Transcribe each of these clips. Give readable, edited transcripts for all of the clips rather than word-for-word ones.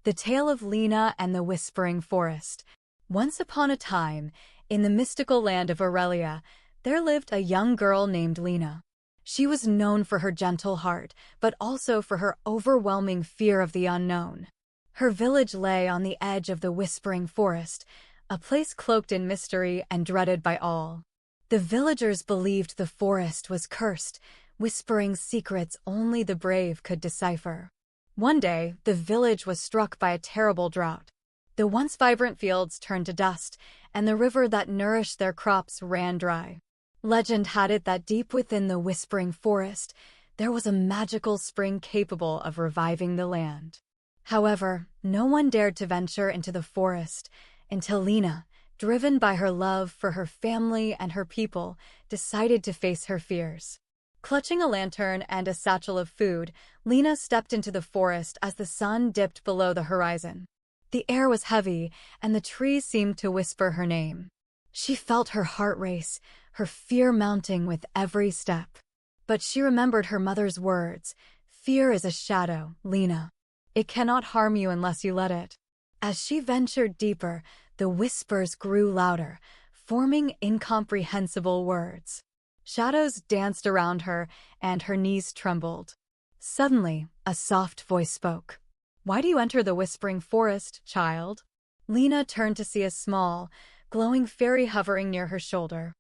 The Tale of Lena and the Whispering Forest. Once upon a time, in the mystical land of Aurelia, there lived a young girl named Lena. She was known for her gentle heart, but also for her overwhelming fear of the unknown. Her village lay on the edge of the Whispering Forest, a place cloaked in mystery and dreaded by all. The villagers believed the forest was cursed, whispering secrets only the brave could decipher. One day, the village was struck by a terrible drought. The once vibrant fields turned to dust, and the river that nourished their crops ran dry. Legend had it that deep within the Whispering Forest, there was a magical spring capable of reviving the land. However, no one dared to venture into the forest until Lena, driven by her love for her family and her people, decided to face her fears. Clutching a lantern and a satchel of food, Lena stepped into the forest as the sun dipped below the horizon. The air was heavy, and the trees seemed to whisper her name. She felt her heart race, her fear mounting with every step. But she remembered her mother's words, "Fear is a shadow, Lena. It cannot harm you unless you let it." As she ventured deeper, the whispers grew louder, forming incomprehensible words. Shadows danced around her, and her knees trembled. Suddenly, a soft voice spoke. "Why do you enter the Whispering Forest, child?" Lena turned to see a small, glowing fairy hovering near her shoulder.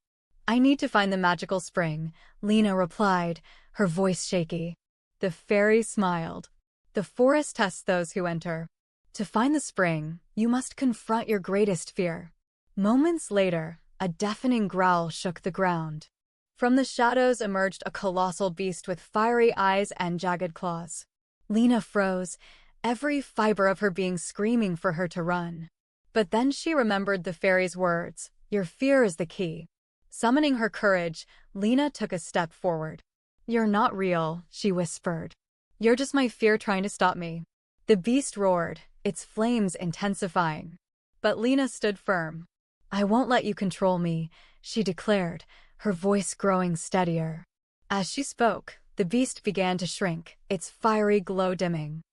"I need to find the magical spring," Lena replied, her voice shaky. The fairy smiled. "The forest tests those who enter. To find the spring, you must confront your greatest fear." Moments later, a deafening growl shook the ground. From the shadows emerged a colossal beast with fiery eyes and jagged claws. Lena froze, every fiber of her being screaming for her to run. But then she remembered the fairy's words, "Your fear is the key." Summoning her courage, Lena took a step forward. "You're not real," she whispered. "You're just my fear trying to stop me." The beast roared, its flames intensifying. But Lena stood firm. "I won't let you control me," she declared, her voice growing steadier. As she spoke, the beast began to shrink, its fiery glow dimming.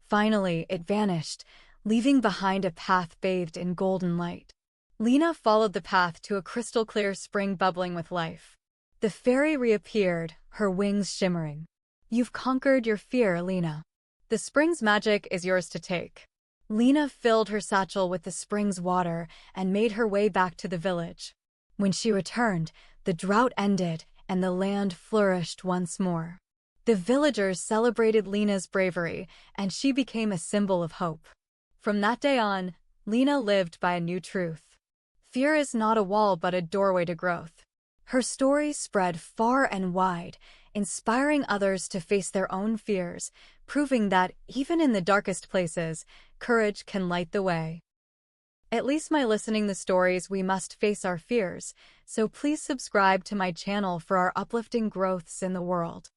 Finally, it vanished, leaving behind a path bathed in golden light. Lena followed the path to a crystal-clear spring bubbling with life. The fairy reappeared, her wings shimmering. "You've conquered your fear, Lena. The spring's magic is yours to take." Lena filled her satchel with the spring's water and made her way back to the village. When she returned, the drought ended and the land flourished once more. The villagers celebrated Lena's bravery, and she became a symbol of hope. From that day on, Lena lived by a new truth. Fear is not a wall but a doorway to growth. Her story spread far and wide, inspiring others to face their own fears, proving that, even in the darkest places, courage can light the way. At least by listening to stories, we must face our fears, so please subscribe to my channel for our uplifting growths in the world.